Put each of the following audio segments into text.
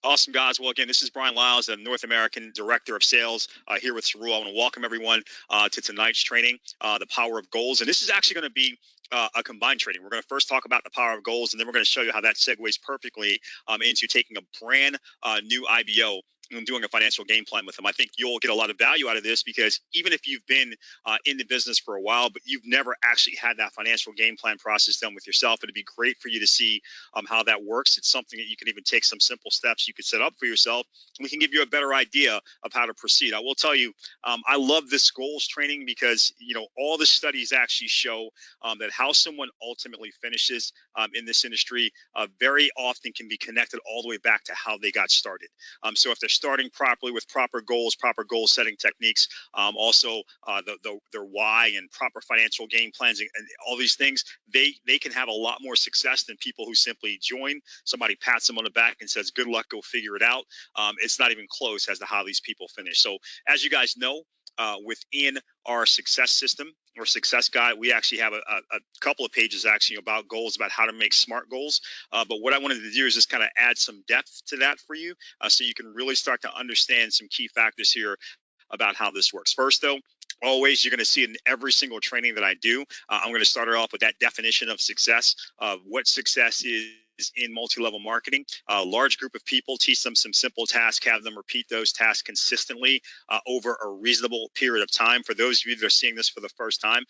Awesome, guys. Well, again, this is Brian Lyles, the North American Director of Sales here with Cerule. I want to welcome everyone to tonight's training, The Power of Goals. And this is actually going to be a combined training. We're going to first talk about the power of goals, and then we're going to show you how that segues perfectly into taking a brand new IBO and doing a financial game plan with them. I think you'll get a lot of value out of this because even if you've been in the business for a while, but you've never actually had that financial game plan process done with yourself, it'd be great for you to see how that works. It's something that you can even take some simple steps you could set up for yourself, and we can give you a better idea of how to proceed. I will tell you, I love this goals training because all the studies actually show that how someone ultimately finishes in this industry very often can be connected all the way back to how they got started. So if they're starting properly with proper goals, proper goal setting techniques, also their why and proper financial game plans and all these things, they can have a lot more success than people who simply join. Somebody pats them on the back and says, "Good luck, go figure it out." It's not even close as to how these people finish. So as you guys know, within our success system or success guide, we actually have a couple of pages actually about goals, about how to make smart goals. But what I wanted to do is just kind of add some depth to that for you, so you can really start to understand some key factors here about how this works. First, though, always you're going to see it in every single training that I do. I'm going to start it off with that definition of success, of what success is in multi-level marketing. A large group of people, teach them some simple tasks, have them repeat those tasks consistently over a reasonable period of time. For those of you that are seeing this for the first time,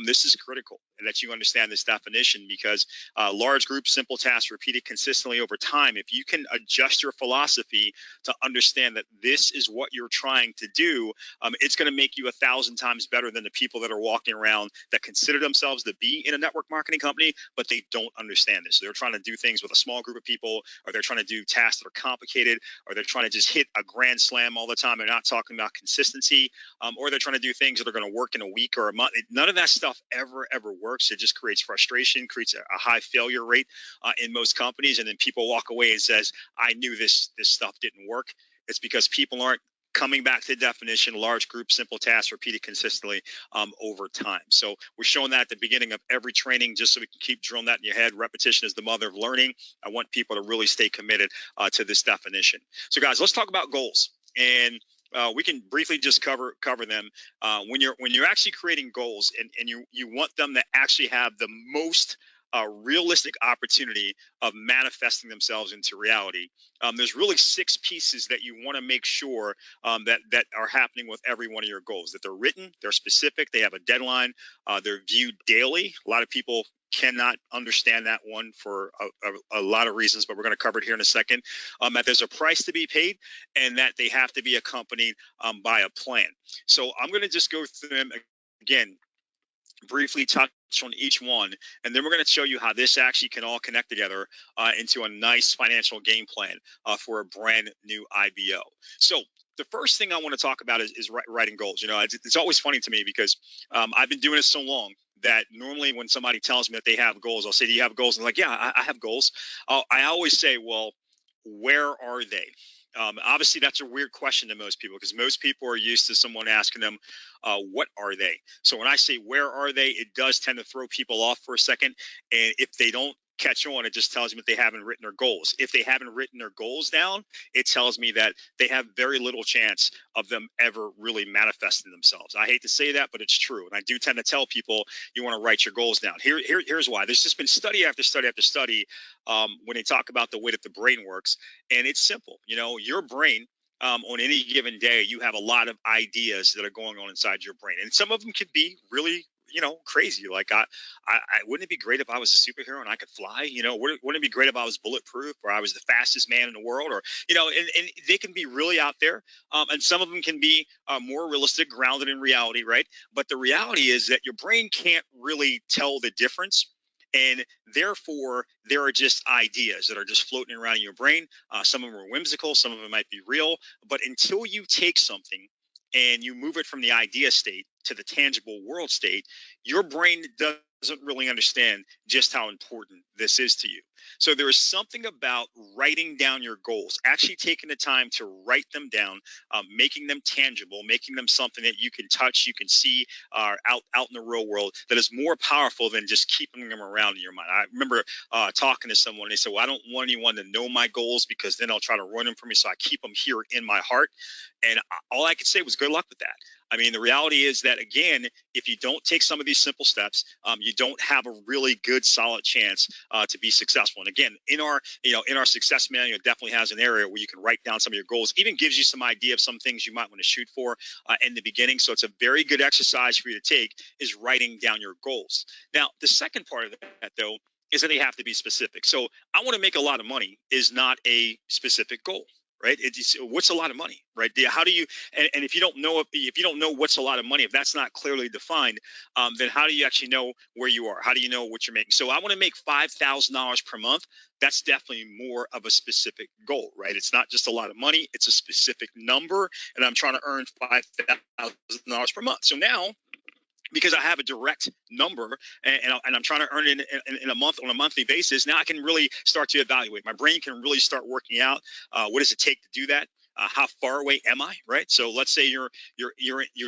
this is critical that you understand this definition, because large group, simple tasks repeated consistently over time. If you can adjust your philosophy to understand that this is what you're trying to do, it's going to make you 1,000 times better than the people that are walking around that consider themselves to be in a network marketing company, but they don't understand this. They're trying to do things with a small group of people, or they're trying to do tasks that are complicated, or they're trying to just hit a grand slam all the time. They're not talking about consistency, or they're trying to do things that are going to work in a week or a month. None of that stuff ever works. It just creates frustration, creates a high failure rate in most companies, and then people walk away and says, "I knew this stuff didn't work." It's because people aren't coming back to the definition: large group, simple tasks repeated consistently over time. So we're showing that at the beginning of every training, just so we can keep drilling that in your head. Repetition is the mother of learning. I want people to really stay committed to this definition. So guys, let's talk about goals. And we can briefly just cover them. When you're actually creating goals, and you want them to actually have the most realistic opportunity of manifesting themselves into reality, there's really 6 pieces that you want to make sure that are happening with every one of your goals. That they're written, they're specific, they have a deadline, they're viewed daily. A lot of people cannot understand that one for a lot of reasons, but we're going to cover it here in a second. That there's a price to be paid, and that they have to be accompanied by a plan. So I'm going to just go through them again, briefly touch on each one, and then we're going to show you how this actually can all connect together into a nice financial game plan for a brand new IBO. So the first thing I want to talk about is writing goals. It's always funny to me because I've been doing this so long that normally when somebody tells me that they have goals, I'll say, "Do you have goals?" And they're like, "Yeah, I have goals." I always say, "Well, where are they?" Obviously, that's a weird question to most people, because most people are used to someone asking them, "What are they?" So when I say "where are they," it does tend to throw people off for a second. And if they don't catch on, it just tells me that they haven't written their goals. If they haven't written their goals down, it tells me that they have very little chance of them ever really manifesting themselves. I hate to say that, but it's true. And I do tend to tell people, you want to write your goals down. Here's why. There's just been study after study after study when they talk about the way that the brain works. And it's simple. Your brain, on any given day, you have a lot of ideas that are going on inside your brain, and some of them could be really, crazy. Like, wouldn't it be great if I was a superhero and I could fly? Wouldn't it be great if I was bulletproof, or I was the fastest man in the world, or and they can be really out there, and some of them can be more realistic, grounded in reality, right? But the reality is that your brain can't really tell the difference. And therefore, there are just ideas that are just floating around in your brain. Some of them are whimsical, some of them might be real. But until you take something and you move it from the idea state to the tangible world state, your brain doesn't really understand just how important this is to you. So there is something about writing down your goals, actually taking the time to write them down, making them tangible, making them something that you can touch, you can see out in the real world, that is more powerful than just keeping them around in your mind. I remember talking to someone, they said, well, I don't want anyone to know my goals because then I'll try to ruin them for me. So I keep them here in my heart. And all I could say was good luck with that. I mean, the reality is that, again, if you don't take some of these simple steps, you don't have a really good, solid chance to be successful. And again, in our success manual, it definitely has an area where you can write down some of your goals. Even gives you some idea of some things you might want to shoot for in the beginning. So it's a very good exercise for you to take, is writing down your goals. Now, the second part of that, though, is that they have to be specific. So I want to make a lot of money is not a specific goal. Right? It's what's a lot of money, right? How do you and if you don't know what's a lot of money, if that's not clearly defined, then how do you actually know where you are? How do you know what you're making? So I want to make $5,000 per month. That's definitely more of a specific goal, right? It's not just a lot of money; it's a specific number, and I'm trying to earn $5,000 per month. So now, because I have a direct number and I'm trying to earn it in a month on a monthly basis, now I can really start to evaluate. My brain can really start working out what does it take to do that? How far away am I? Right. So let's say you're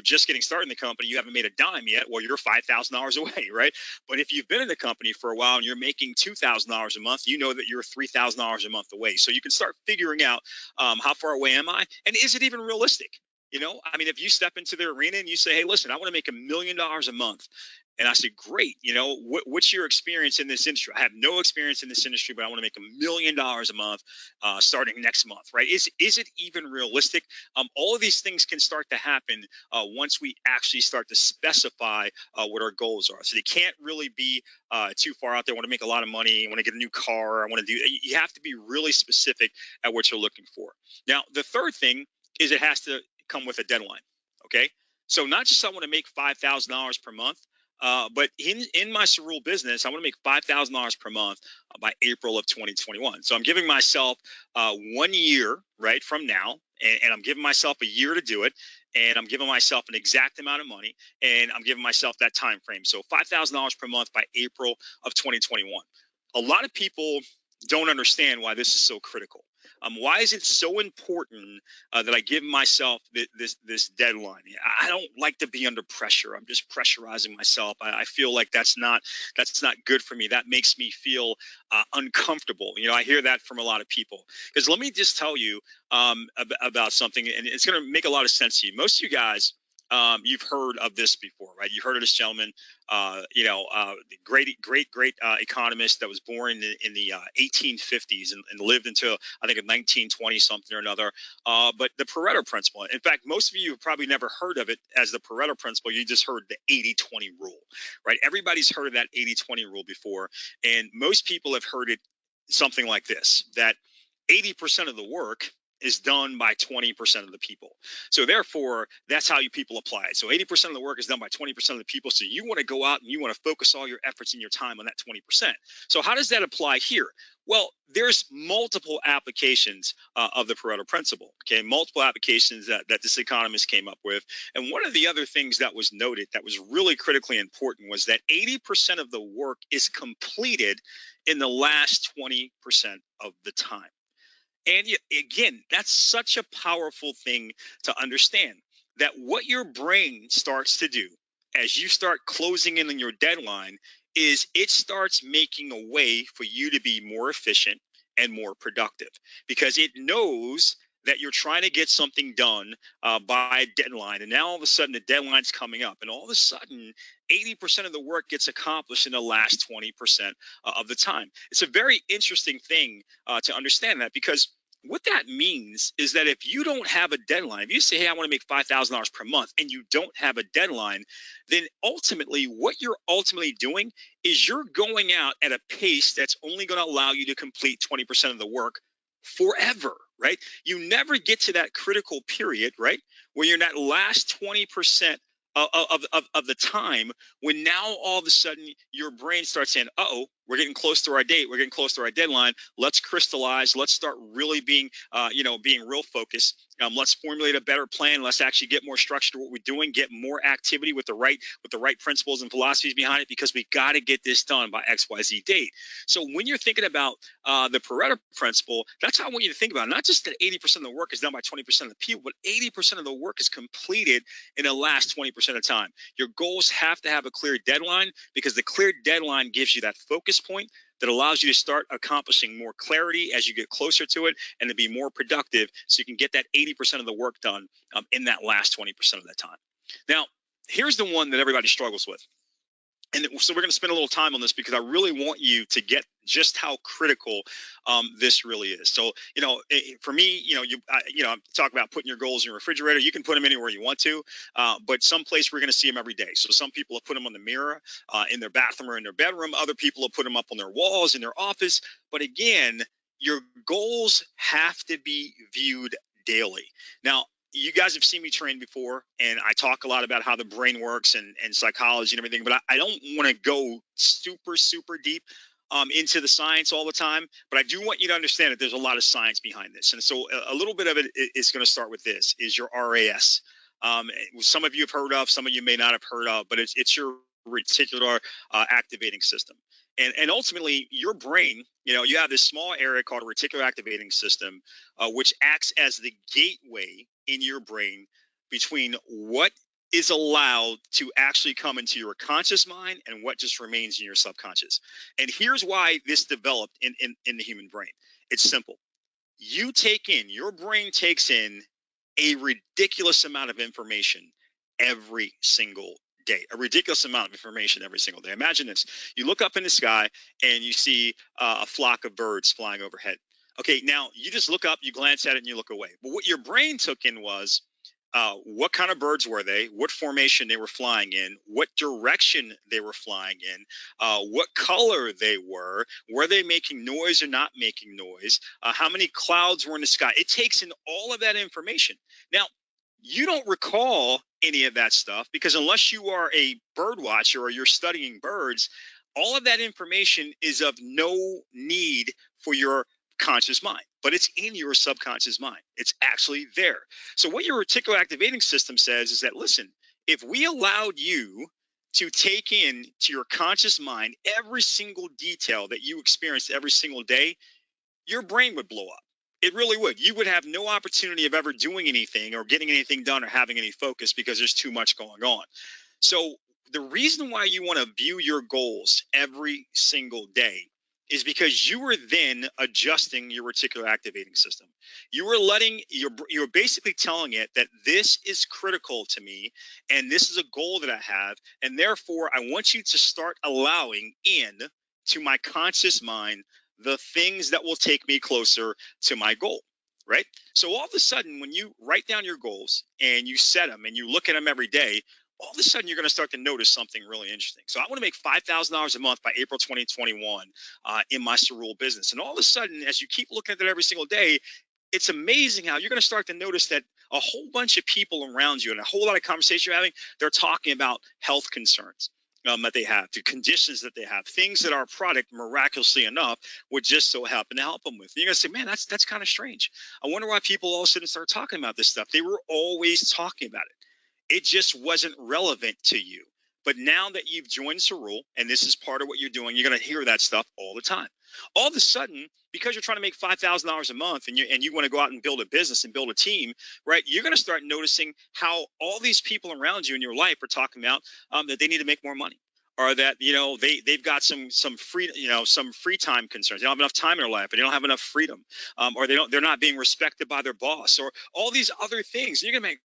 just getting started in the company, you haven't made a dime yet. Well, you're $5,000 away, right? But if you've been in the company for a while and you're making $2,000 a month, you know that you're $3,000 a month away. So you can start figuring out how far away am I, and is it even realistic? I mean, if you step into the arena and you say, hey, listen, I want to make $1 million a month. And I said, great. What's your experience in this industry? I have no experience in this industry, but I want to make $1 million a month starting next month, right? Is it even realistic? All of these things can start to happen once we actually start to specify what our goals are. So they can't really be too far out there. I want to make a lot of money. I want to get a new car. I want to do. You have to be really specific at what you're looking for. Now, the third thing is it has to come with a deadline. Okay. So not just I want to make $5,000 per month, but in my Cerule business, I want to make $5,000 per month by April of 2021. So I'm giving myself 1 year right from now, and I'm giving myself a year to do it. And I'm giving myself an exact amount of money, and I'm giving myself that time frame. So $5,000 per month by April of 2021. A lot of people don't understand why this is so critical. Why is it so important that I give myself this deadline? I don't like to be under pressure. I'm just pressurizing myself. I feel like that's not good for me. That makes me feel uncomfortable. I hear that from a lot of people. Because let me just tell you about something, and it's going to make a lot of sense to you. Most of you guys, you've heard of this before, right? You've heard of this gentleman, great economist that was born in the 1850s and lived until I think of 1920 something or another. But the Pareto principle. In fact, most of you have probably never heard of it as the Pareto principle. You just heard the 80-20 rule, right? Everybody's heard of that 80-20 rule before, and most people have heard it something like this: that 80% of the work is done by 20% of the people. So therefore, that's how you people apply it. So 80% of the work is done by 20% of the people. So you want to go out and you want to focus all your efforts and your time on that 20%. So how does that apply here? Well, there's multiple applications of the Pareto principle, okay? Multiple applications that this economist came up with. And one of the other things that was noted that was really critically important was that 80% of the work is completed in the last 20% of the time. And again, that's such a powerful thing to understand, that what your brain starts to do as you start closing in on your deadline is it starts making a way for you to be more efficient and more productive, because it knows that you're trying to get something done by a deadline. And now all of a sudden the deadline's coming up, and all of a sudden 80% of the work gets accomplished in the last 20% of the time. It's a very interesting thing to understand that, because what that means is that if you don't have a deadline, if you say, hey, I want to make $5,000 per month, and you don't have a deadline, then ultimately what you're ultimately doing is you're going out at a pace that's only going to allow you to complete 20% of the work forever, right? You never get to that critical period, right, where you're in that last 20% of the time, when now all of a sudden your brain starts saying, uh-oh, we're getting close to our date, we're getting close to our deadline. Let's crystallize. Let's start really being, being real focused. Let's formulate a better plan. Let's actually get more structure to what we're doing, get more activity with the right principles and philosophies behind it, because we got to get this done by XYZ date. So when you're thinking about the Pareto principle, that's how I want you to think about it. Not just that 80% of the work is done by 20% of the people, but 80% of the work is completed in the last 20% of the time. Your goals have to have a clear deadline, because the clear deadline gives you that focus point that allows you to start accomplishing more clarity as you get closer to it, and to be more productive, so you can get that 80% of the work done in that last 20% of the time. Now, here's the one that everybody struggles with. And so we're going to spend a little time on this, because I really want you to get just how critical this really is. So, for me, I talk about putting your goals in your refrigerator. You can put them anywhere you want to, but someplace we're going to see them every day. So some people have put them on the mirror in their bathroom or in their bedroom. Other people have put them up on their walls in their office. But again, your goals have to be viewed daily. Now, you guys have seen me train before, and I talk a lot about how the brain works and psychology and everything, but I don't want to go super deep into the science all the time. But I do want you to understand that there's a lot of science behind this. And so a little bit of it is going to start with this, is your RAS. Some of you have heard of, some of you may not have heard of, but it's your reticular activating system. And ultimately, your brain, you have this small area called a reticular activating system, which acts as the gateway in your brain between what is allowed to actually come into your conscious mind and what just remains in your subconscious. And here's why this developed in the human brain. It's simple. Your brain takes in a ridiculous amount of information every single day, a ridiculous amount of information every single day. Imagine this. You look up in the sky and you see a flock of birds flying overhead. Okay, now you just look up, you glance at it, and you look away. But what your brain took in was what kind of birds were they, what formation they were flying in, what direction they were flying in, what color they were they making noise or not making noise, how many clouds were in the sky. It takes in all of that information. Now, you don't recall any of that stuff, because unless you are a bird watcher or you're studying birds, all of that information is of no need for your conscious mind, but it's in your subconscious mind. It's actually there. So what your reticular activating system says is that, listen, if we allowed you to take in to your conscious mind every single detail that you experience every single day, your brain would blow up. It really would. You would have no opportunity of ever doing anything or getting anything done or having any focus, because there's too much going on. So the reason why you want to view your goals every single day is because you are then adjusting your reticular activating system. You are you're basically telling it that this is critical to me, and this is a goal that I have, and therefore I want you to start allowing in to my conscious mind the things that will take me closer to my goal, right? So all of a sudden, when you write down your goals and you set them and you look at them every day, all of a sudden you're going to start to notice something really interesting. So I want to make $5,000 a month by April 2021 in my Cerule business. And all of a sudden, as you keep looking at that every single day, it's amazing how you're going to start to notice that a whole bunch of people around you and a whole lot of conversation you're having, they're talking about health concerns that they have, the conditions that they have, things that our product, miraculously enough, would just so happen to help them with. And you're going to say, man, that's kind of strange. I wonder why people all of a sudden start talking about this stuff. They were always talking about it. It just wasn't relevant to you. But now that you've joined Cerule, and this is part of what you're doing, you're going to hear that stuff all the time. All of a sudden, because you're trying to make $5,000 a month and you want to go out and build a business and build a team, right? You're going to start noticing how all these people around you in your life are talking about that they need to make more money, or that they've got some free time concerns. They don't have enough time in their life, but they don't have enough freedom, or they're not being respected by their boss, or all these other things. And you're going to make,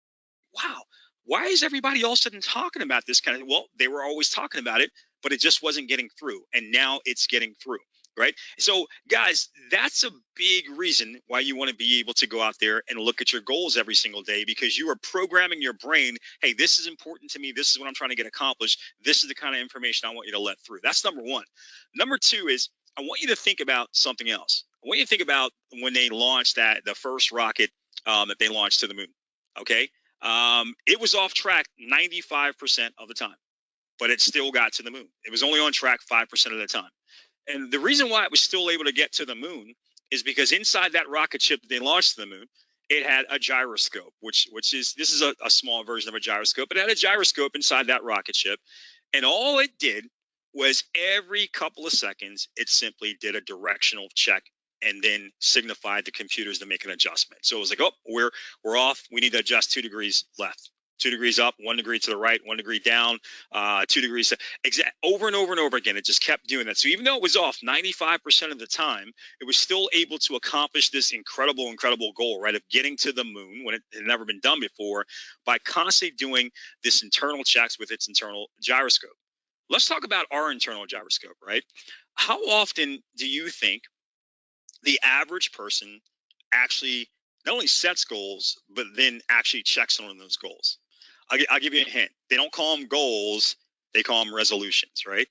wow, why is everybody all of a sudden talking about this kind of? Well, they were always talking about it, but it just wasn't getting through, and now it's getting through. Right. So, guys, that's a big reason why you want to be able to go out there and look at your goals every single day, because you are programming your brain. Hey, this is important to me. This is what I'm trying to get accomplished. This is the kind of information I want you to let through. That's number one. Number two is I want you to think about something else. I want you to think about when they launched the first rocket that they launched to the moon. OK, it was off track 95% of the time, but it still got to the moon. It was only on track 5% of the time. And the reason why it was still able to get to the moon is because inside that rocket ship that they launched to the moon, it had a gyroscope, which is this is a small version of a gyroscope. It had a gyroscope inside that rocket ship, and all it did was every couple of seconds, it simply did a directional check and then signified the computers to make an adjustment. So it was like, oh, we're off. We need to adjust 2 degrees left, 2 degrees up, 1 degree to the right, 1 degree down, 2 degrees. Over and over and over again, it just kept doing that. So even though it was off 95% of the time, it was still able to accomplish this incredible goal, right, of getting to the moon when it had never been done before by constantly doing this internal checks with its internal gyroscope. Let's talk about our internal gyroscope, right? How often do you think the average person actually not only sets goals, but then actually checks on those goals? I'll give you a hint. They don't call them goals, they call them resolutions, right?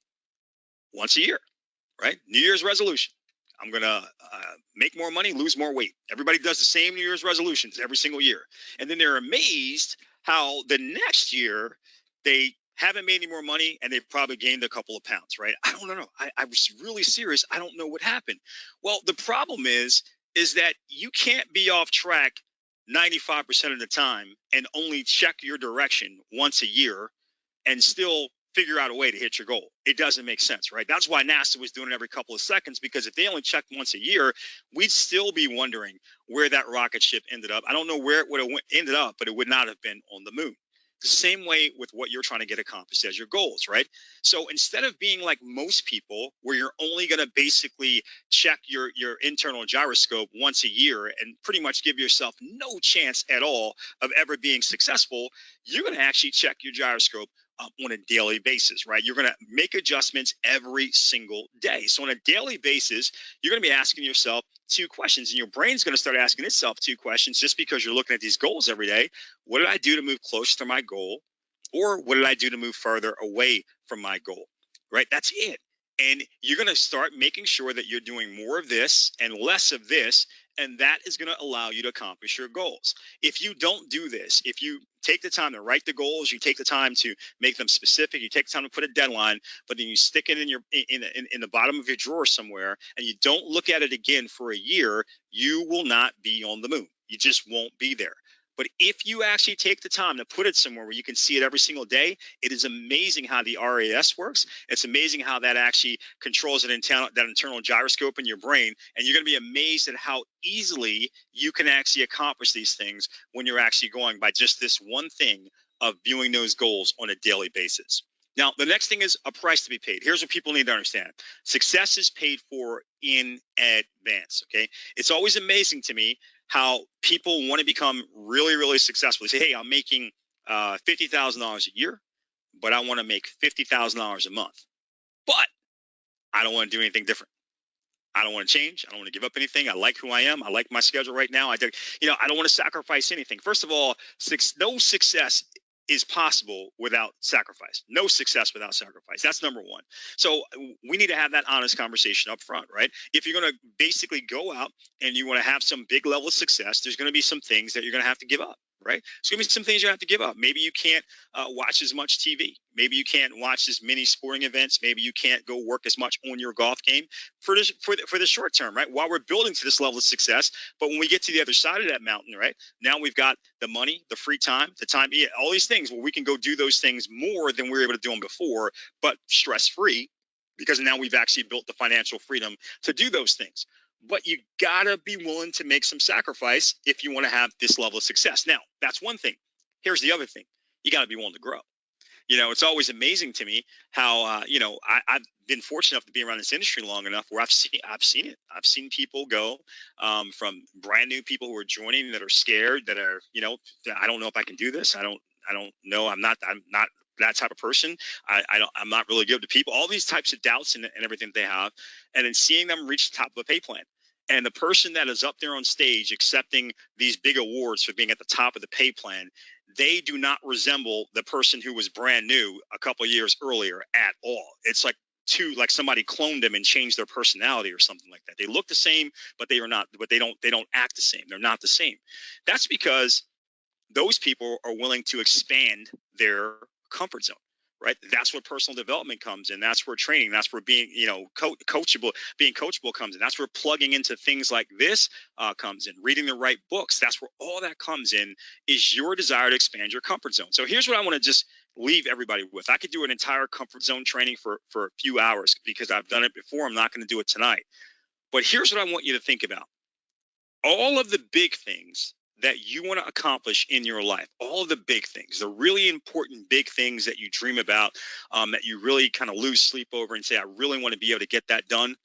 Once a year, right? New Year's resolution. I'm going to make more money, lose more weight. Everybody does the same New Year's resolutions every single year. And then they're amazed how the next year they haven't made any more money and they've probably gained a couple of pounds, right? I don't know. I was really serious. I don't know what happened. Well, the problem is that you can't be off track 95% of the time and only check your direction once a year and still figure out a way to hit your goal. It doesn't make sense, right? That's why NASA was doing it every couple of seconds, because if they only checked once a year, we'd still be wondering where that rocket ship ended up. I don't know where it would have ended up, but it would not have been on the moon. The same way with what you're trying to get accomplished as your goals, right? So instead of being like most people, where you're only going to basically check your internal gyroscope once a year and pretty much give yourself no chance at all of ever being successful, you're going to actually check your gyroscope on a daily basis, right? You're going to make adjustments every single day. So on a daily basis, you're going to be asking yourself 2 questions, and your brain's going to start asking itself 2 questions just because you're looking at these goals every day. What did I do to move closer to my goal? Or what did I do to move further away from my goal? Right? That's it. And you're going to start making sure that you're doing more of this and less of this, and that is going to allow you to accomplish your goals. If you don't do this, if you take the time to write the goals, you take the time to make them specific, you take the time to put a deadline, but then you stick it in your in the bottom of your drawer somewhere, and you don't look at it again for a year, you will not be on the moon. You just won't be there. But if you actually take the time to put it somewhere where you can see it every single day, it is amazing how the RAS works. It's amazing how that actually controls that internal gyroscope in your brain. And you're going to be amazed at how easily you can actually accomplish these things when you're actually going by just this one thing of viewing those goals on a daily basis. Now, the next thing is a price to be paid. Here's what people need to understand. Success is paid for in advance, okay? It's always amazing to me how people want to become really successful. They say, hey, I'm making $50,000 a year, but I want to make $50,000 a month. But I don't want to do anything different. I don't want to change. I don't want to give up anything. I like who I am. I like my schedule right now. I don't want to sacrifice anything. First of all, no success is possible without sacrifice. No success without sacrifice. That's number one. So we need to have that honest conversation up front, right? If you're going to basically go out and you want to have some big level of success, there's going to be some things that you're going to have to give up, right? There's going to be some things you have to give up. Maybe you can't watch as much TV. Maybe you can't watch as many sporting events. Maybe you can't go work as much on your golf game for the short term, right? While we're building to this level of success. But when we get to the other side of that mountain, right, now we've got the money, the free time, all these things where we can go do those things more than we were able to do them before, but stress-free, because now we've actually built the financial freedom to do those things. But you gotta be willing to make some sacrifice if you want to have this level of success. Now, that's one thing. Here's the other thing. You gotta be willing to grow. It's always amazing to me how I've been fortunate enough to be around this industry long enough where I've seen it. I've seen people go from brand new people who are joining that are scared, that are I don't know if I can do this. I don't know. I'm not that type of person. I'm not really good to people. All these types of doubts and everything they have, and then seeing them reach the top of a pay plan. And the person that is up there on stage accepting these big awards for being at the top of the pay plan, they do not resemble the person who was brand new a couple of years earlier at all. It's like somebody cloned them and changed their personality or something like that. They look the same, but they are not. But they don't act the same. They're not the same. That's because those people are willing to expand their comfort zone. right? That's where personal development comes in. That's where training, that's where being, coachable, being coachable comes in. That's where plugging into things like this comes in. Reading the right books, that's where all that comes in, is your desire to expand your comfort zone. So here's what I want to just leave everybody with. I could do an entire comfort zone training for a few hours because I've done it before. I'm not going to do it tonight. But here's what I want you to think about. All of the big things that you want to accomplish in your life, all of the big things, the really important big things that you dream about, that you really kind of lose sleep over and say, I really want to be able to get that done.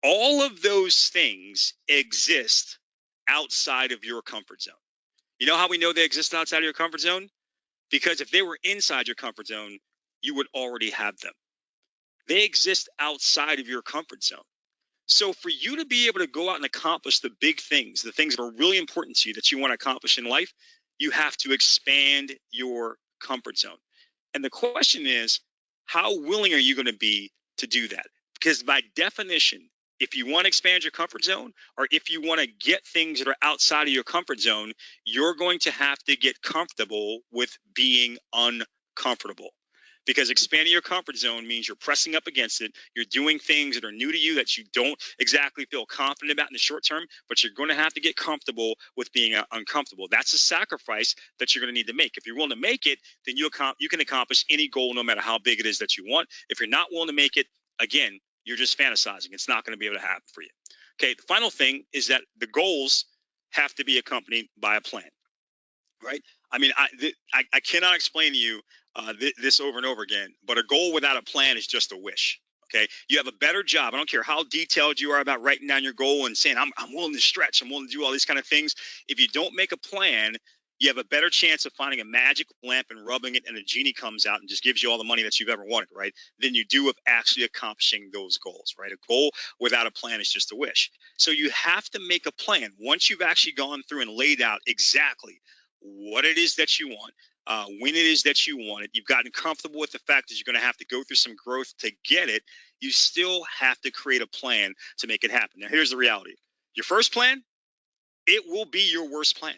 All of those things exist outside of your comfort zone. You know how we know they exist outside of your comfort zone? Because if they were inside your comfort zone, you would already have them. They exist outside of your comfort zone. So for you to be able to go out and accomplish the big things, the things that are really important to you that you want to accomplish in life, you have to expand your comfort zone. And the question is, how willing are you going to be to do that? Because by definition, if you want to expand your comfort zone, or if you want to get things that are outside of your comfort zone, you're going to have to get comfortable with being uncomfortable. Because expanding your comfort zone means you're pressing up against it. You're doing things that are new to you that you don't exactly feel confident about in the short term, but you're going to have to get comfortable with being uncomfortable. That's a sacrifice that you're going to need to make. If you're willing to make it, then you can accomplish any goal, no matter how big it is that you want. If you're not willing to make it, again, you're just fantasizing. It's not going to be able to happen for you. Okay, the final thing is that the goals have to be accompanied by a plan, right? I mean, I cannot explain to you this over and over again, but a goal without a plan is just a wish. Okay, you have a better job. I don't care how detailed you are about writing down your goal and saying I'm willing to stretch, I'm willing to do all these kind of things. If you don't make a plan, you have a better chance of finding a magic lamp and rubbing it, and a genie comes out and just gives you all the money that you've ever wanted, right? Than you do of actually accomplishing those goals, right? A goal without a plan is just a wish. So you have to make a plan once you've actually gone through and laid out exactly what it is that you want, when it is that you want it. You've gotten comfortable with the fact that you're going to have to go through some growth to get it. You still have to create a plan to make it happen. Now, here's the reality. Your first plan, it will be your worst plan.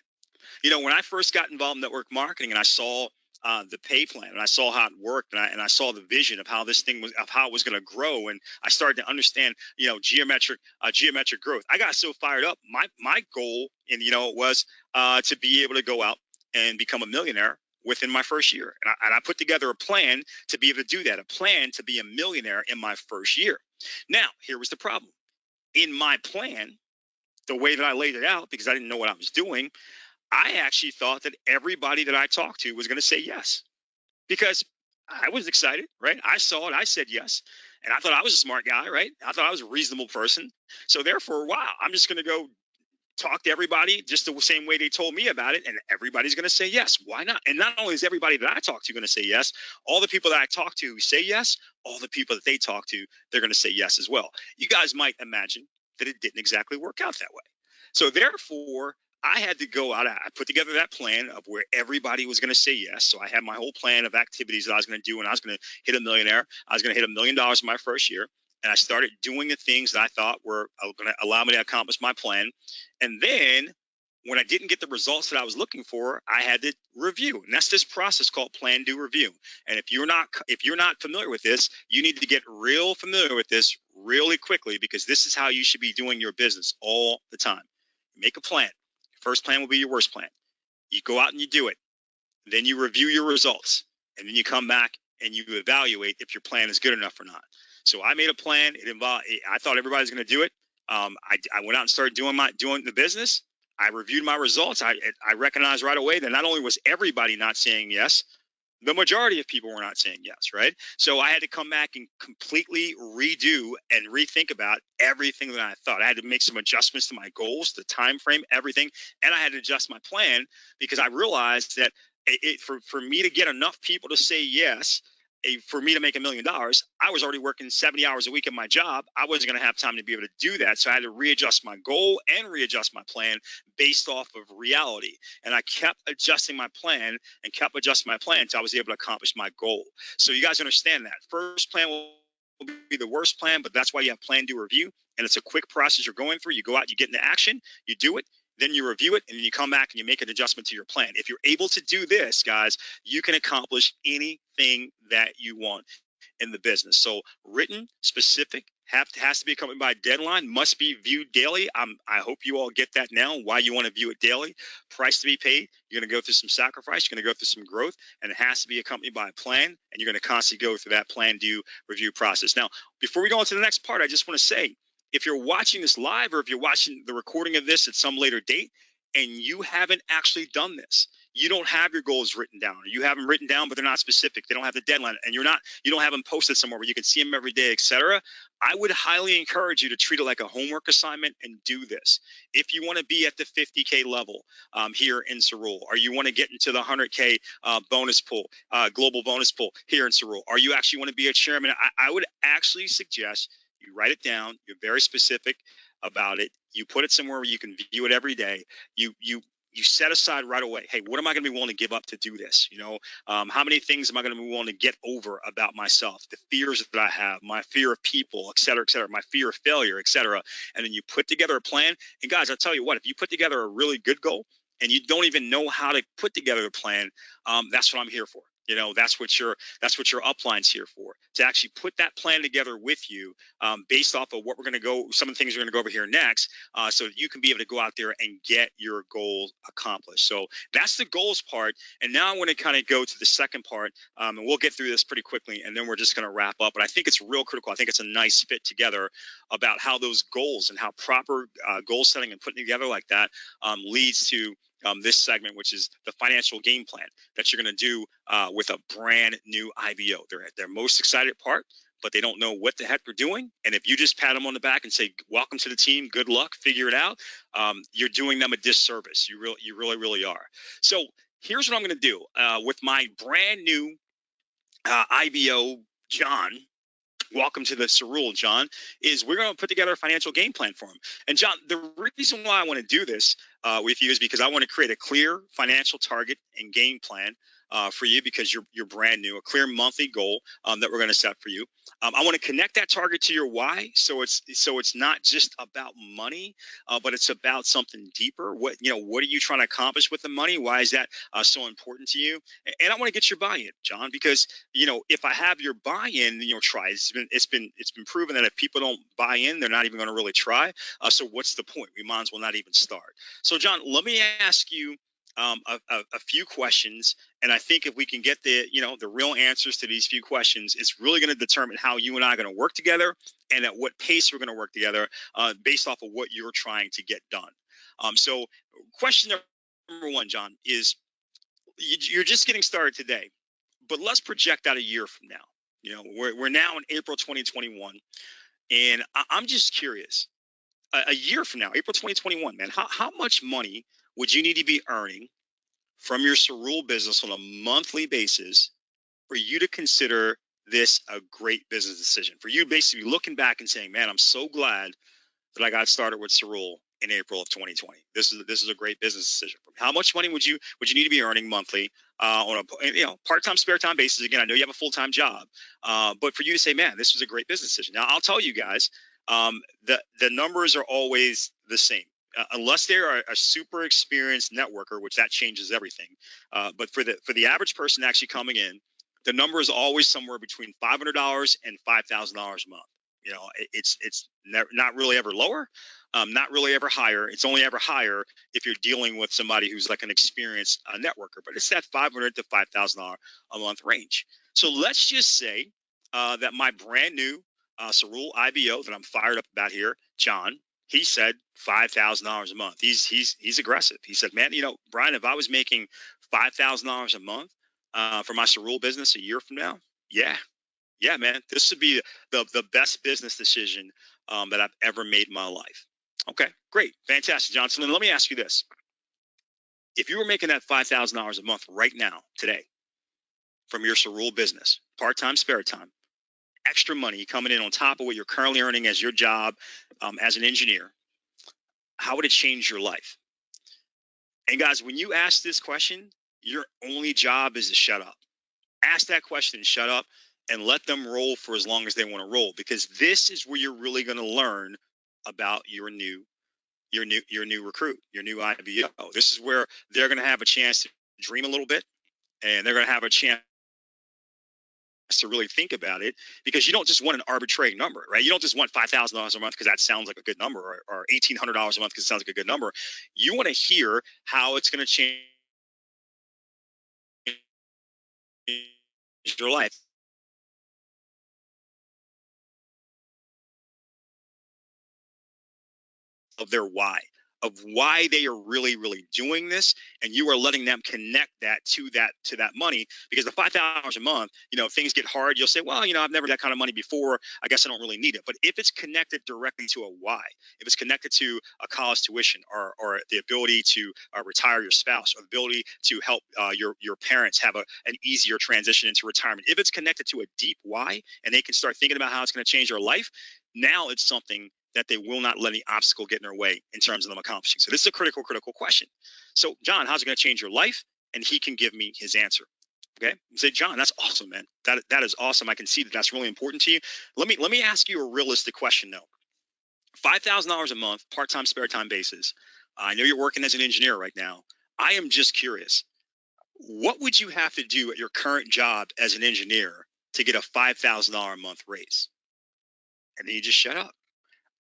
When I first got involved in network marketing and I saw the pay plan and I saw how it worked and I saw the vision of how this thing was, of how it was going to grow, and I started to understand, geometric growth. I got so fired up. My goal, and was to be able to go out and become a millionaire within my first year. And I put together a plan to be able to do that, a plan to be a millionaire in my first year. Now, here was the problem. In my plan, the way that I laid it out, because I didn't know what I was doing, I actually thought that everybody that I talked to was going to say yes, because I was excited, right? I saw it. I said yes. And I thought I was a smart guy, right? I thought I was a reasonable person. So therefore, wow, I'm just going to go talk to everybody just the same way they told me about it, and everybody's going to say yes. Why not? And not only is everybody that I talk to going to say yes, all the people that I talk to who say yes, all the people that they talk to, they're going to say yes as well. You guys might imagine that it didn't exactly work out that way. So therefore, I had to go out. I put together that plan of where everybody was going to say yes. So I had my whole plan of activities that I was going to do, and I was going to hit a millionaire. I was going to hit $1 million in my first year. And I started doing the things that I thought were going to allow me to accomplish my plan. And then when I didn't get the results that I was looking for, I had to review. And that's this process called plan, do, review. And if you're not familiar with this, you need to get real familiar with this really quickly, because this is how you should be doing your business all the time. Make a plan. First plan will be your worst plan. You go out and you do it. Then you review your results. And then you come back and you evaluate if your plan is good enough or not. So I made a plan. I thought everybody's going to do it. I went out and started doing the business. I reviewed my results. I recognized right away that not only was everybody not saying yes, the majority of people were not saying yes, right? So I had to come back and completely redo and rethink about everything that I thought. I had to make some adjustments to my goals, the time frame, everything, and I had to adjust my plan, because I realized that for me to get enough people to say yes, for me to make $1 million, I was already working 70 hours a week at my job. I wasn't going to have time to be able to do that. So I had to readjust my goal and readjust my plan based off of reality. And I kept adjusting my plan until I was able to accomplish my goal. So you guys understand that. First plan will be the worst plan, but that's why you have plan, do, review. And it's a quick process you're going through. You go out, you get into action, you do it, then you review it, and then you come back and you make an adjustment to your plan. If you're able to do this, guys, you can accomplish anything that you want in the business. So written, specific, has to be accompanied by a deadline, must be viewed daily. I hope you all get that now, why you want to view it daily. Price to be paid. You're going to go through some sacrifice. You're going to go through some growth, and it has to be accompanied by a plan, and you're going to constantly go through that plan, do, review process. Now, before we go on to the next part, I just want to say, if you're watching this live or if you're watching the recording of this at some later date and you haven't actually done this, you don't have your goals written down, or you have them written down, but they're not specific. They don't have the deadline, and you don't have them posted somewhere where you can see them every day, etc. I would highly encourage you to treat it like a homework assignment and do this. If you want to be at the 50K level here in Cerule, or you want to get into the 100K bonus pool, global bonus pool here in Cerule, or you actually want to be a chairman, I would actually suggest you write it down. You're very specific about it. You put it somewhere where you can view it every day. You set aside right away, hey, what am I going to be willing to give up to do this? How many things am I going to be willing to get over about myself, the fears that I have, my fear of people, et cetera, my fear of failure, et cetera. And then you put together a plan. And guys, I'll tell you what, if you put together a really good goal and you don't even know how to put together a plan, that's what I'm here for. That's what your upline's here for, to actually put that plan together with you, based off of what we're going to go, some of the things we're going to go over here next, so that you can be able to go out there and get your goals accomplished. So that's the goals part. And now I want to kind of go to the second part, and we'll get through this pretty quickly, and then we're just going to wrap up. But I think it's real critical. I think it's a nice fit together about how those goals and how proper goal setting and putting together like that leads to this segment, which is the financial game plan that you're going to do with a brand new IBO. They're their most excited part, but they don't know what the heck they're doing. And if you just pat them on the back and say, welcome to the team, good luck, figure it out, you're doing them a disservice. You really are. So here's what I'm going to do with my brand new IBO, John. Welcome to the Cerule, John, is we're going to put together a financial game plan for him. And John, the reason why I want to do this with you is because I want to create a clear financial target and game plan for you, because you're brand new, a clear monthly goal that we're going to set for you. I want to connect that target to your why, so it's not just about money, but it's about something deeper. What are you trying to accomplish with the money? Why is that so important to you? And I want to get your buy-in, John, because if I have your buy-in, try. It's been proven that if people don't buy in, they're not even going to really try. So what's the point? We might as well not even start. So John, let me ask you a few questions, and I think if we can get the real answers to these few questions, it's really going to determine how you and I are going to work together and at what pace we're going to work together, based off of what you're trying to get done. So question number one, John, is you're just getting started today, but let's project out a year from now. We're now in April 2021, and I'm just curious, a year from now, April 2021, man, how much money would you need to be earning from your Cerule business on a monthly basis for you to consider this a great business decision? For you basically looking back and saying, man, I'm so glad that I got started with Cerule in April of 2020. This is a great business decision for me. How much money would you need to be earning monthly on a part-time, spare time basis? Again, I know you have a full-time job, but for you to say, man, this was a great business decision. Now, I'll tell you guys, the numbers are always the same. Unless they're a super experienced networker, which that changes everything. But for the average person actually coming in, the number is always somewhere between $500 and $5,000 a month. It's not really ever lower, not really ever higher. It's only ever higher if you're dealing with somebody who's like an experienced networker. But it's that $500 to $5,000 a month range. So let's just say that my brand new Cerule IBO that I'm fired up about here, John, he said $5,000 a month. He's aggressive. He said, man, Brian, if I was making $5,000 a month for my Cerule business a year from now, yeah, man, this would be the best business decision that I've ever made in my life. Okay, great, fantastic, John. So then let me ask you this: if you were making that $5,000 a month right now, today, from your Cerule business, part-time, spare time, extra money coming in on top of what you're currently earning as your job as an engineer, how would it change your life? And guys, when you ask this question, your only job is to shut up. Ask that question and shut up, and let them roll for as long as they want to roll, because this is where you're really going to learn about your new your new recruit, your new IBO. This is where they're going to have a chance to dream a little bit, and they're going to have a chance to really think about it, because you don't just want an arbitrary number, right? You don't just want $5,000 a month because that sounds like a good number, or $1,800 a month because it sounds like a good number. You want to hear how it's going to change your life, of their why, of why they are really doing this, and you are letting them connect that money. Because the $5,000 a month, things get hard, you'll say, well, I've never had that kind of money before, I guess I don't really need it. But if it's connected directly to a why, if it's connected to a college tuition, or the ability to retire your spouse, or the ability to help your parents have an easier transition into retirement, if it's connected to a deep why, and they can start thinking about how it's going to change their life, now it's something that they will not let any obstacle get in their way in terms of them accomplishing. So this is a critical question. So, John, how's it going to change your life? And he can give me his answer. Okay, say, John, that's awesome, man. That is awesome. I can see that that's really important to you. Let me ask you a realistic question though. $5,000 a month, part-time, spare time basis. I know you're working as an engineer right now. I am just curious. What would you have to do at your current job as an engineer to get a $5,000 a month raise? And then you just shut up.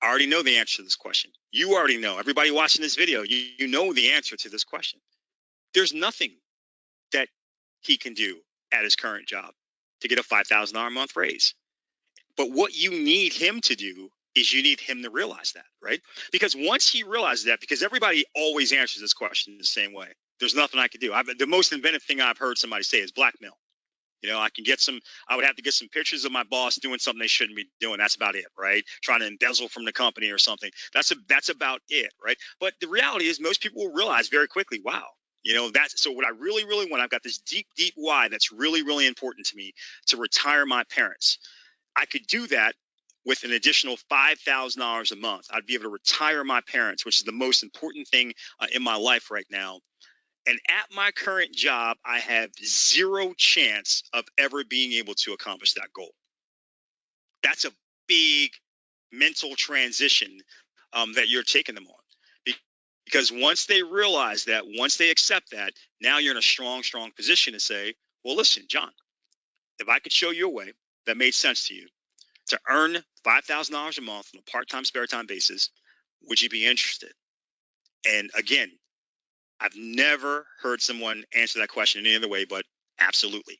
I already know the answer to this question. You already know. Everybody watching this video, you know the answer to this question. There's nothing that he can do at his current job to get a $5,000 a month raise. But what you need him to do is you need him to realize that, right? Because once he realizes that, because everybody always answers this question the same way. There's nothing I can do. The most inventive thing I've heard somebody say is blackmail. I would have to get some pictures of my boss doing something they shouldn't be doing. That's about it, right? Trying to embezzle from the company or something. That's about it, right? But the reality is most people will realize very quickly, wow, so what I really want, I've got this deep why that's really important to me, to retire my parents. I could do that with an additional $5,000 a month. I'd be able to retire my parents, which is the most important thing in my life right now. And at my current job, I have zero chance of ever being able to accomplish that goal. That's a big mental transition that you're taking them on. Because once they realize that, once they accept that, now you're in a strong position to say, well, listen, John, if I could show you a way that made sense to you to earn $5,000 a month on a part-time, spare time basis, would you be interested? And again, I've never heard someone answer that question in any other way, but absolutely.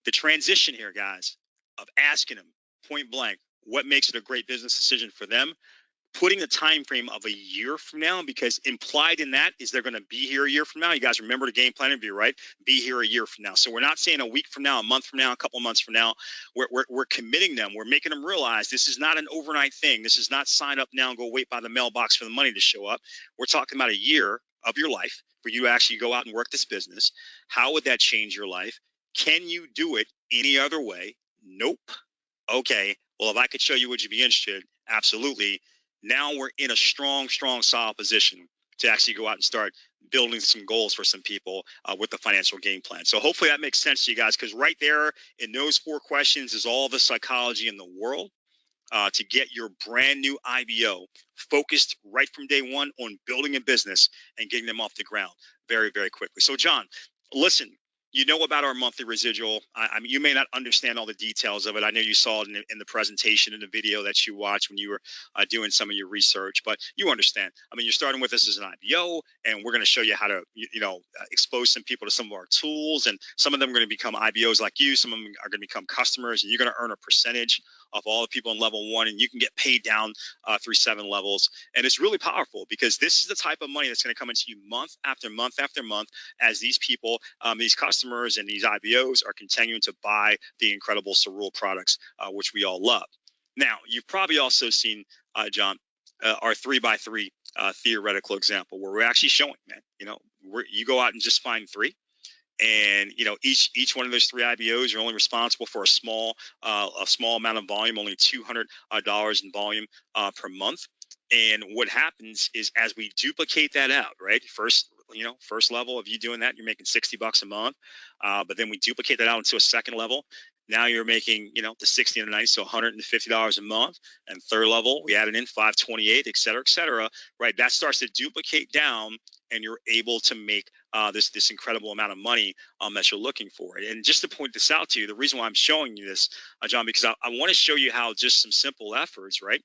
The transition here, guys, of asking them point blank what makes it a great business decision for them, putting the time frame of a year from now, because implied in that is they're going to be here a year from now. You guys remember the game plan review, right? Be here a year from now. So we're not saying a week from now, a month from now, a couple months from now. We're committing them. We're making them realize this is not an overnight thing. This is not sign up now and go wait by the mailbox for the money to show up. We're talking about a year of your life for you to actually go out and work this business. How would that change your life? Can you do it any other way? Nope. Okay. Well, if I could show you, would you be interested? Absolutely. Now we're in a strong, solid position to actually go out and start building some goals for some people with the financial game plan. So hopefully that makes sense to you guys, because right there in those 4 questions is all the psychology in the world to get your brand new IBO focused right from day one on building a business and getting them off the ground very, very quickly. So, John, listen. You know about our monthly residual. I mean, you may not understand all the details of it. I know you saw it in the presentation, in the video that you watched when you were doing some of your research, but you understand. I mean, you're starting with us as an IBO, and we're going to show you how to, expose some people to some of our tools, and some of them are going to become IBOs like you. Some of them are going to become customers, and you're going to earn a percentage of all the people in level 1, and you can get paid down through 7 levels. And it's really powerful, because this is the type of money that's going to come into you month after month after month as these people, these customers and these IBOs are continuing to buy the incredible Cerule products, which we all love. Now, you've probably also seen, John, our 3x3 theoretical example, where we're actually showing, man, you go out and just find 3. And each one of those 3 IBOs are only responsible for a small amount of volume, only $200 in volume per month. And what happens is, as we duplicate that out, right? First level of you doing that, you're making $60 a month. But then we duplicate that out into a second level. Now you're making, the 60 and the 90, so $150 a month. And third level, we added in 528, et cetera, et cetera. Right, that starts to duplicate down, and you're able to make this incredible amount of money that you're looking for. And just to point this out to you, the reason why I'm showing you this, John, because I want to show you how just some simple efforts, right?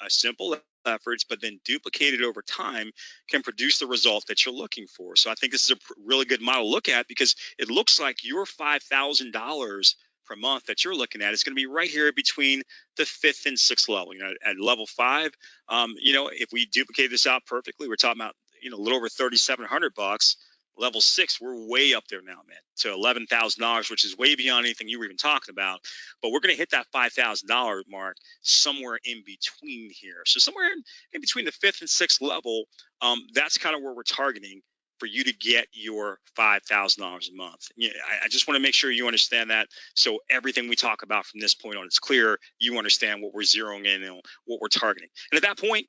Simple efforts, but then duplicated over time, can produce the result that you're looking for. So I think this is a really good model to look at, because it looks like your $5,000 per month that you're looking at is going to be right here between the fifth and sixth level. At level 5, if we duplicate this out perfectly, we're talking about a little over $3,700. Level 6, we're way up there now, man, to $11,000, which is way beyond anything you were even talking about. But we're going to hit that $5,000 mark somewhere in between here. So somewhere in between the fifth and sixth level, that's kind of where we're targeting for you to get your $5,000 a month. I just want to make sure you understand that. So everything we talk about from this point on, it's clear. You understand what we're zeroing in and what we're targeting. And at that point,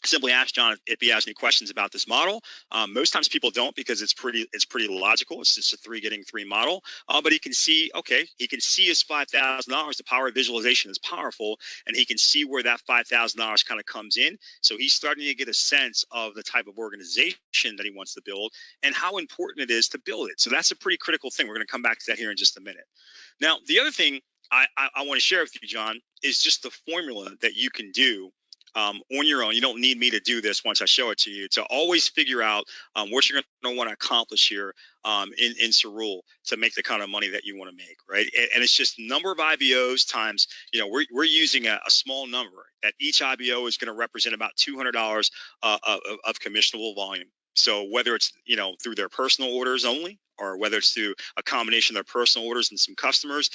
simply ask John if he has any questions about this model. Most times people don't, because it's pretty logical. It's just a 3 getting 3 model. But he can see his $5,000. The power of visualization is powerful, and he can see where that $5,000 kind of comes in. So he's starting to get a sense of the type of organization that he wants to build and how important it is to build it. So that's a pretty critical thing. We're going to come back to that here in just a minute. Now, the other thing I want to share with you, John, is just the formula that you can do on your own. You don't need me to do this once I show it to you, to always figure out what you're going to want to accomplish here in Cerule to make the kind of money that you want to make, right? And it's just number of IBOs times, we're using a small number, that each IBO is going to represent about $200 of commissionable volume. So whether it's, through their personal orders only, or whether it's through a combination of their personal orders and some customers,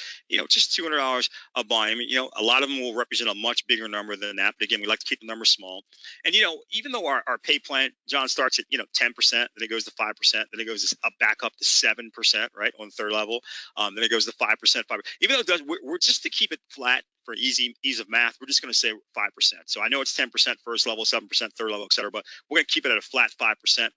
just $200 of volume. A lot of them will represent a much bigger number than that. But again, we like to keep the number small. And, even though our pay plan, John, starts at, 10%, then it goes to 5%, then it goes back up to 7%, right, on third level. Then it goes to 5%, 5%. Even though it does, we're just to keep it flat for ease of math, we're just going to say 5%. So I know it's 10% first level, 7% third level, et cetera, but we're going to keep it at a flat 5%.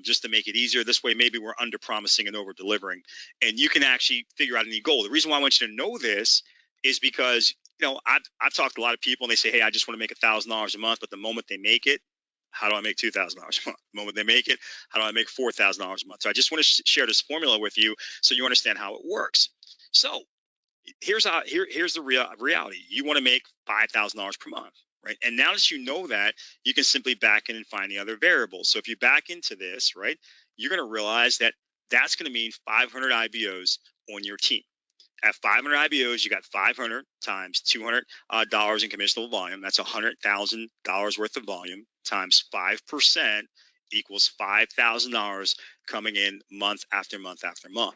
Just to make it easier. This way, maybe we're under promising and over delivering, and you can actually figure out any goal. The reason why I want you to know this is because, I've talked to a lot of people, and they say, hey, I just want to make $1,000 a month. But the moment they make it, how do I make $2,000 a month? The moment they make it, how do I make $4,000 a month? So I just want to share this formula with you so you understand how it works. So here's the reality. You want to make $5,000 per month. Right. And now that you know that, you can simply back in and find the other variables. So if you back into this, right, you're going to realize that that's going to mean 500 IBOs on your team. At 500 IBOs, you got 500 times $200 in commissionable volume. That's $100,000 worth of volume times 5% equals $5,000 coming in month after month after month.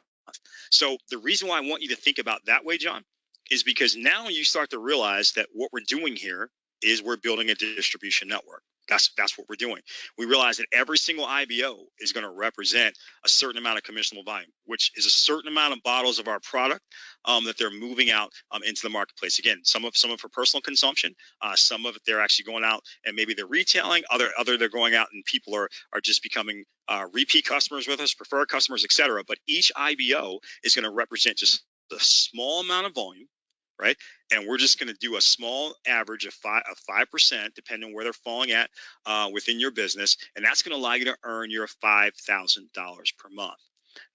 So the reason why I want you to think about that way, John, is because now you start to realize that what we're doing here is we're building a distribution network. That's what we're doing. We realize that every single IBO is going to represent a certain amount of commissionable volume, which is a certain amount of bottles of our product that they're moving out into the marketplace. Again, some of it for personal consumption, some of it they're actually going out and maybe they're retailing. Other they're going out and people are just becoming repeat customers with us, preferred customers, et cetera. But each IBO is going to represent just a small amount of volume. Right. And we're just going to do a small average of 5%, depending on where they're falling at within your business. And that's going to allow you to earn your $5,000 per month.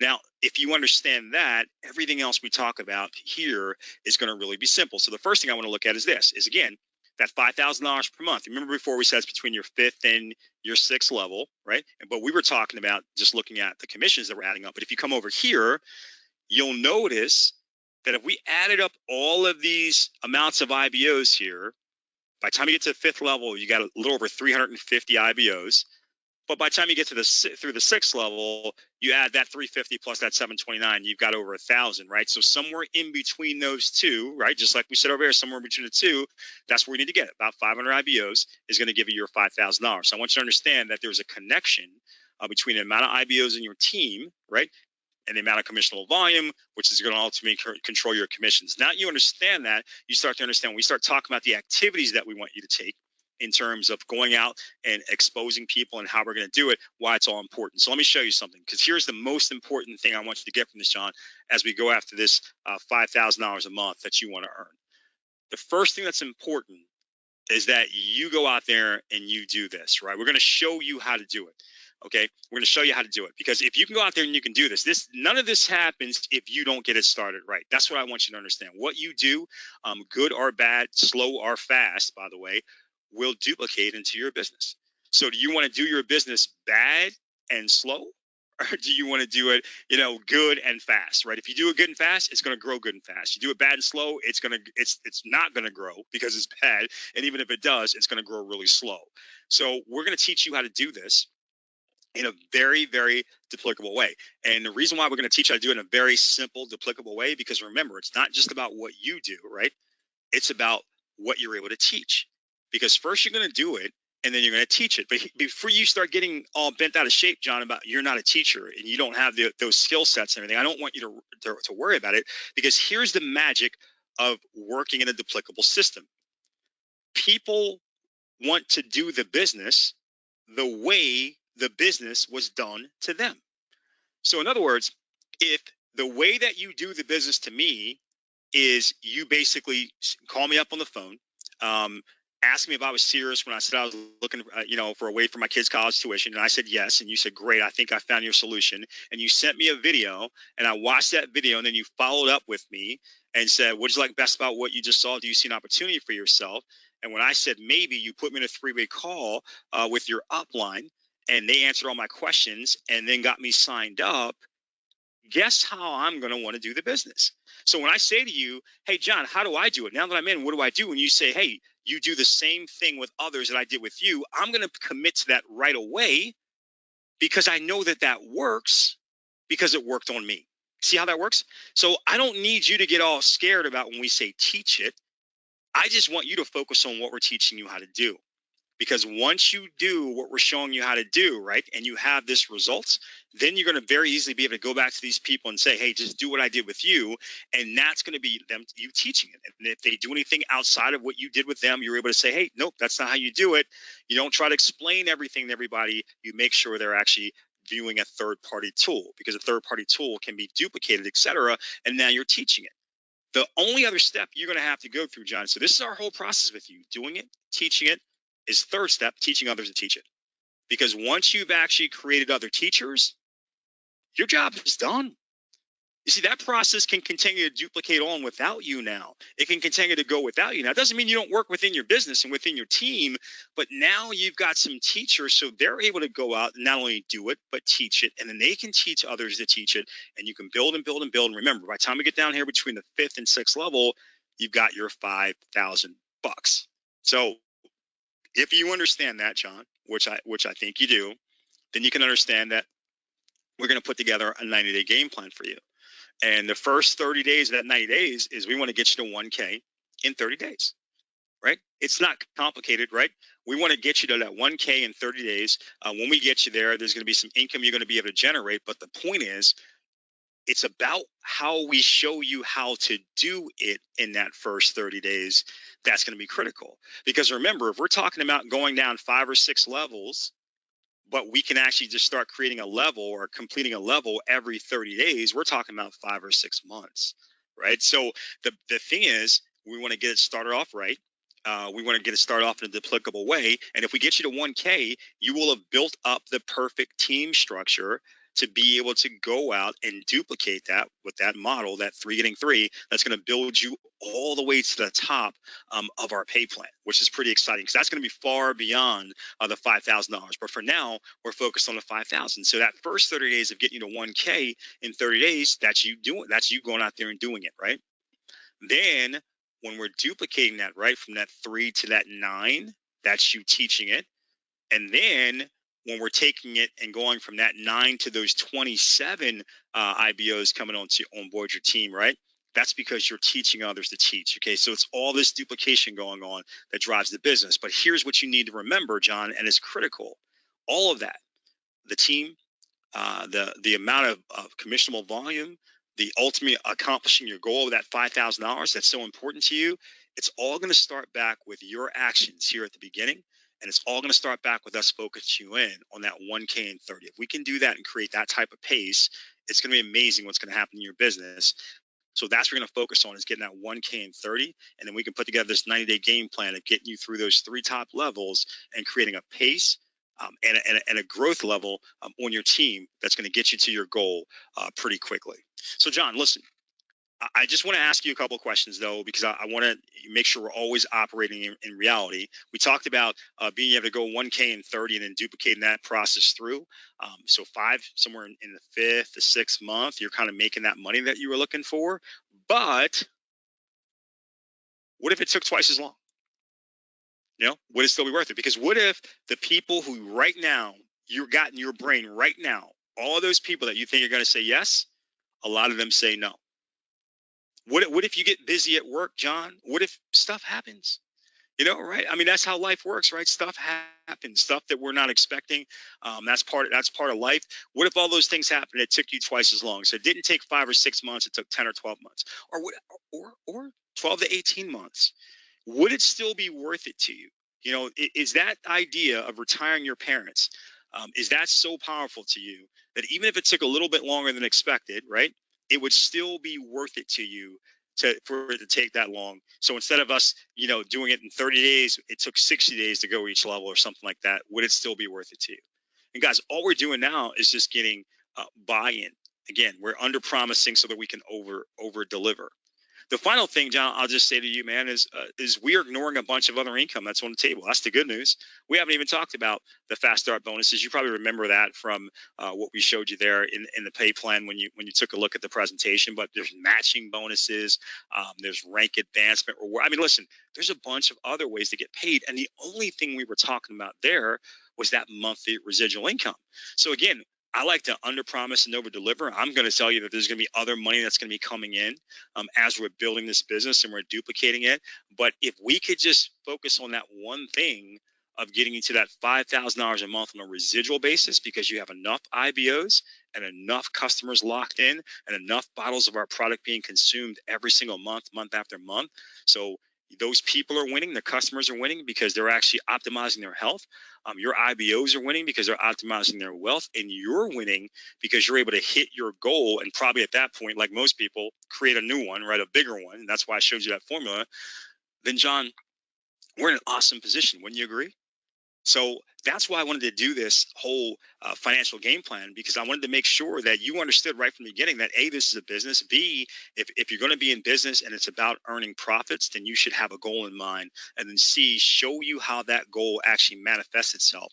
Now, if you understand that, everything else we talk about here is going to really be simple. So the first thing I want to look at is this, is again, that $5,000 per month. Remember before we said it's between your fifth and your sixth level, right? But we were talking about just looking at the commissions that we're adding up. But if you come over here, you'll notice that if we added up all of these amounts of IBOs here, by the time you get to the fifth level, you got a little over 350 IBOs. But by the time you get to through the sixth level, you add that 350 plus that 729, you've got over 1,000, right? So somewhere in between those two, right? Just like we said over here, somewhere in between the two, that's where you need to get. About 500 IBOs is going to give you your $5,000. So I want you to understand that there's a connection between the amount of IBOs in your team, right, and the amount of commissionable volume, which is going to ultimately control your commissions. Now you understand that, you start to understand when we start talking about the activities that we want you to take in terms of going out and exposing people and how we're going to do it, why it's all important. So let me show you something, because here's the most important thing I want you to get from this, John, as we go after this $5,000 a month that you want to earn. The first thing that's important is that you go out there and you do this, right? We're going to show you how to do it. Okay. We're going to show you how to do it, because if you can go out there and you can do this, none of this happens if you don't get it started right. That's what I want you to understand. What you do, good or bad, slow or fast, by the way, will duplicate into your business. So do you want to do your business bad and slow? Or do you want to do it, good and fast, right? If you do it good and fast, it's going to grow good and fast. You do it bad and slow, it's not going to grow because it's bad. And even if it does, it's going to grow really slow. So we're going to teach you how to do this in a very, very duplicable way. And the reason why we're going to teach you how to do it in a very simple, duplicable way, because remember, it's not just about what you do, right? It's about what you're able to teach. Because first you're going to do it, and then you're going to teach it. But before you start getting all bent out of shape, John, about you're not a teacher and you don't have those skill sets and everything, I don't want you to worry about it, because here's the magic of working in a duplicable system. People want to do the business the way the business was done to them. So in other words, if the way that you do the business to me is you basically call me up on the phone, asked me if I was serious when I said I was looking, for a way for my kids' college tuition, and I said yes, and you said great, I think I found your solution, and you sent me a video, and I watched that video, and then you followed up with me and said, what did you like best about what you just saw? Do you see an opportunity for yourself? And when I said maybe, you put me in a three-way call with your upline, and they answered all my questions, and then got me signed up. Guess how I'm going to want to do the business. So when I say to you, hey, John, how do I do it? Now that I'm in, what do I do? And you say, hey, you do the same thing with others that I did with you. I'm going to commit to that right away, because I know that that works, because it worked on me. See how that works? So I don't need you to get all scared about when we say teach it. I just want you to focus on what we're teaching you how to do. Because once you do what we're showing you how to do, right, and you have this results, then you're going to very easily be able to go back to these people and say, hey, just do what I did with you. And that's going to be you teaching it. And if they do anything outside of what you did with them, you're able to say, hey, nope, that's not how you do it. You don't try to explain everything to everybody. You make sure they're actually viewing a third-party tool, because a third-party tool can be duplicated, et cetera, and now you're teaching it. The only other step you're going to have to go through, John, so this is our whole process with you, doing it, teaching it, is third step, teaching others to teach it. Because once you've actually created other teachers, your job is done. You see, that process can continue to duplicate on without you now. It can continue to go without you. Now, it doesn't mean you don't work within your business and within your team, but now you've got some teachers, so they're able to go out and not only do it, but teach it, and then they can teach others to teach it, and you can build and build and build. And remember, by the time we get down here between the 5th and 6th level, you've got your $5,000. So if you understand that, John, which I think you do, then you can understand that we're going to put together a 90-day game plan for you. And the first 30 days of that 90 days is we want to get you to 1K in 30 days, right? It's not complicated, right? We want to get you to that 1K in 30 days. When we get you there, there's going to be some income you're going to be able to generate. But the point is, it's about how we show you how to do it in that first 30 days. That's going to be critical. Because remember, if we're talking about going down 5 or 6 levels, but we can actually just start creating a level or completing a level every 30 days, we're talking about 5 or 6 months, right? So the thing is, we want to get it started off right. We want to get it started off in a duplicable way. And if we get you to 1K, you will have built up the perfect team structure to be able to go out and duplicate that with that model, that 3 getting 3, that's going to build you all the way to the top of our pay plan, which is pretty exciting, because that's going to be far beyond the $5,000. But for now, we're focused on the 5,000. So that first 30 days of getting you to 1K in 30 days, that's you doing, that's you going out there and doing it, right? Then when we're duplicating that, right, from that 3 to that 9, that's you teaching it. And then when we're taking it and going from that 9 to those 27 IBOs coming on board your team, right? That's because you're teaching others to teach. Okay, so it's all this duplication going on that drives the business. But here's what you need to remember, John, and it's critical. All of that, the team, the amount of commissionable volume, the ultimate accomplishing your goal of that $5,000 that's so important to you, It's all going to start back with your actions here at the beginning. And it's all going to start back with us focusing you in on that 1K and 30. If we can do that and create that type of pace, it's going to be amazing what's going to happen in your business. So that's what we're going to focus on, is getting that 1K and 30. And then we can put together this 90-day game plan of getting you through those 3 top levels and creating a pace and a growth level on your team that's going to get you to your goal pretty quickly. So, John, listen, I just want to ask you a couple of questions, though, because I want to make sure we're always operating in reality. We talked about being able to go 1K and 30 and then duplicating that process through. So 5, somewhere in the 5th, the 6th month, you're kind of making that money that you were looking for. But what if it took twice as long? Would it still be worth it? Because what if the people who right now you've got in your brain right now, all of those people that you think are going to say yes, a lot of them say no? What if you get busy at work, John? What if stuff happens? Right? I mean, that's how life works, right? Stuff happens, stuff that we're not expecting. That's part of life. What if all those things happened? It took you twice as long. So it didn't take 5 or 6 months. It took 10 or 12 months, or 12 to 18 months. Would it still be worth it to you? Is that idea of retiring your parents, is that so powerful to you that even if it took a little bit longer than expected, right, it would still be worth it to you for it to take that long? So instead of us, doing it in 30 days, it took 60 days to go each level or something like that. Would it still be worth it to you? And guys, all we're doing now is just getting buy-in. Again, we're under promising so that we can over deliver. The final thing, John, I'll just say to you, man, is we are ignoring a bunch of other income that's on the table. That's the good news. We haven't even talked about the fast start bonuses. You probably remember that from what we showed you there in the pay plan when you took a look at the presentation. But there's matching bonuses, there's rank advancement reward. I mean, listen, there's a bunch of other ways to get paid, and the only thing we were talking about there was that monthly residual income. So again, I like to under promise and over deliver. I'm going to tell you that there's going to be other money that's going to be coming in as we're building this business and we're duplicating it. But if we could just focus on that one thing of getting you to that $5,000 a month on a residual basis, because you have enough IBOs and enough customers locked in and enough bottles of our product being consumed every single month after month. So those people are winning, the customers are winning because they're actually optimizing their health. Your IBOs are winning because they're optimizing their wealth, and you're winning because you're able to hit your goal. And probably at that point, like most people, create a new one, right? A bigger one. And that's why I showed you that formula. Then, John, we're in an awesome position. Wouldn't you agree? So that's why I wanted to do this whole financial game plan, because I wanted to make sure that you understood right from the beginning that A, this is a business. B, if you're going to be in business and it's about earning profits, then you should have a goal in mind. And then C, show you how that goal actually manifests itself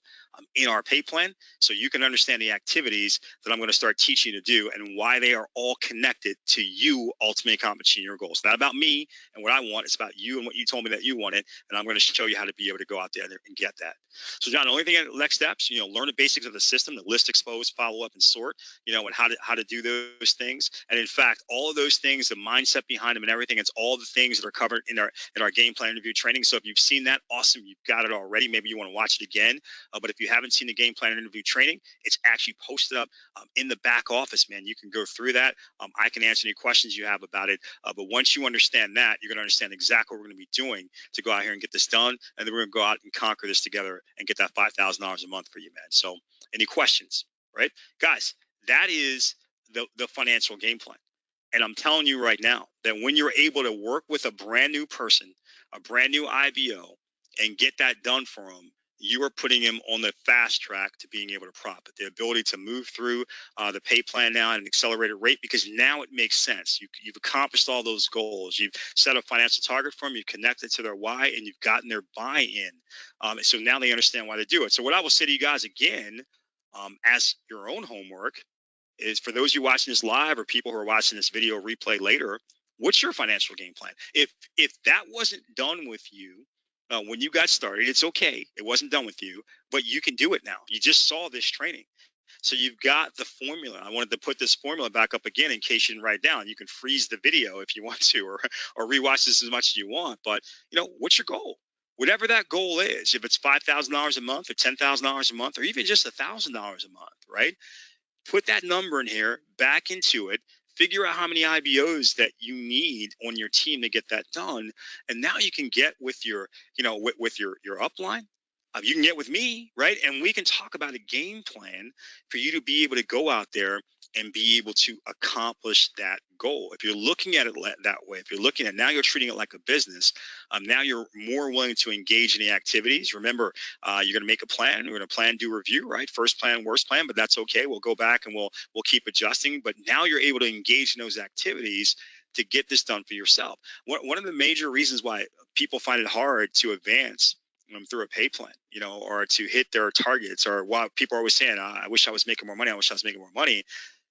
in our pay plan, so you can understand the activities that I'm going to start teaching you to do and why they are all connected to you ultimately accomplishing your goals. It's not about me and what I want. It's about you and what you told me that you wanted. And I'm going to show you how to be able to go out there and get that. So, John, the only thing, next steps, learn the basics of the system, the list, expose, follow up, and sort, and how to do those things. And in fact, all of those things, the mindset behind them and everything, it's all the things that are covered in our game plan interview training. So if you've seen that, awesome, you've got it already. Maybe you want to watch it again. But if you haven't seen the game plan interview training, it's actually posted up in the back office, man. You can go through that. I can answer any questions you have about it. But once you understand that, you're going to understand exactly what we're going to be doing to go out here and get this done. And then we're going to go out and conquer this together and get that $5,000 a month for you, man. So any questions, right? Guys, that is the financial game plan. And I'm telling you right now that when you're able to work with a brand new person, a brand new IBO, and get that done for them, you are putting him on the fast track to being able to profit, the ability to move through the pay plan now at an accelerated rate, because now it makes sense. You've accomplished all those goals. You've set a financial target for them. You've connected to their why, and you've gotten their buy-in. So now they understand why they do it. So what I will say to you guys again, as your own homework, is for those of you watching this live or people who are watching this video replay later, what's your financial game plan? If that wasn't done with you when you got started, it's okay. It wasn't done with you, but you can do it now. You just saw this training. So you've got the formula. I wanted to put this formula back up again in case you didn't write down. You can freeze the video if you want to, or rewatch this as much as you want. But, what's your goal? Whatever that goal is, if it's $5,000 a month or $10,000 a month or even just $1,000 a month, right? Put that number in here, back into it, figure out how many IBOs that you need on your team to get that done. And now you can get with your, with your upline. You can get with me, right? And we can talk about a game plan for you to be able to go out there and be able to accomplish that goal. If you're looking at it that way, if you're looking at now, you're treating it like a business. Now you're more willing to engage in the activities. Remember, you're going to make a plan. We're going to plan, do review, right? First plan, worst plan, but that's okay. We'll go back and we'll keep adjusting. But now you're able to engage in those activities to get this done for yourself. One of the major reasons why people find it hard to advance through a pay plan, or to hit their targets, or why people are always saying, I wish I was making more money. I wish I was making more money,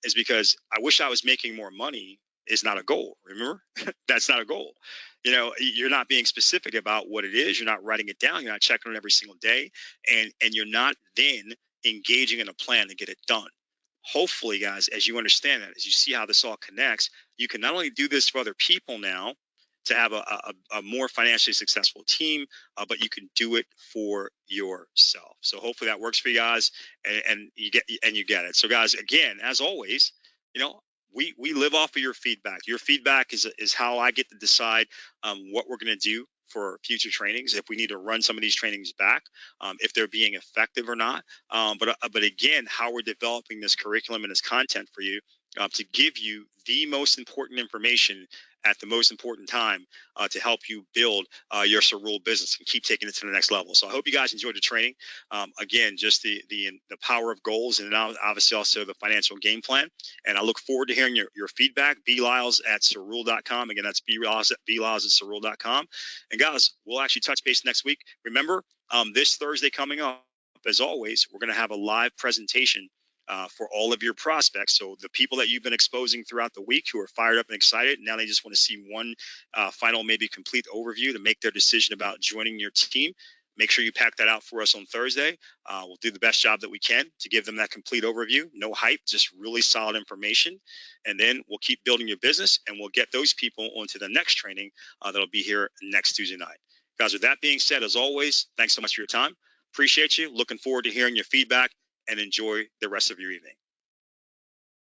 is because I wish I was making more money is not a goal. Remember, that's not a goal. You're not being specific about what it is. You're not writing it down. You're not checking it every single day. And you're not then engaging in a plan to get it done. Hopefully, guys, as you understand that, as you see how this all connects, you can not only do this for other people now to have a more financially successful team, but you can do it for yourself. So hopefully that works for you guys, and you get it. So guys, again, as always, we live off of your feedback. Your feedback is how I get to decide what we're going to do for future trainings, if we need to run some of these trainings back, if they're being effective or not. But again, how we're developing this curriculum and this content for you to give you the most important information at the most important time to help you build your Cerule business and keep taking it to the next level. So I hope you guys enjoyed the training. Again, just the power of goals, and now obviously also the financial game plan. And I look forward to hearing your feedback. Lyals@Cerule.com. Again, that's Lyals@Cerule.com. And guys, we'll actually touch base next week. Remember, this Thursday coming up, as always, we're going to have a live presentation for all of your prospects. So the people that you've been exposing throughout the week who are fired up and excited, now they just want to see one final, maybe complete overview to make their decision about joining your team. Make sure you pack that out for us on Thursday. We'll do the best job that we can to give them that complete overview. No hype, just really solid information. And then we'll keep building your business, and we'll get those people onto the next training that'll be here next Tuesday night. Guys, with that being said, as always, thanks so much for your time. Appreciate you. Looking forward to hearing your feedback, and enjoy the rest of your evening.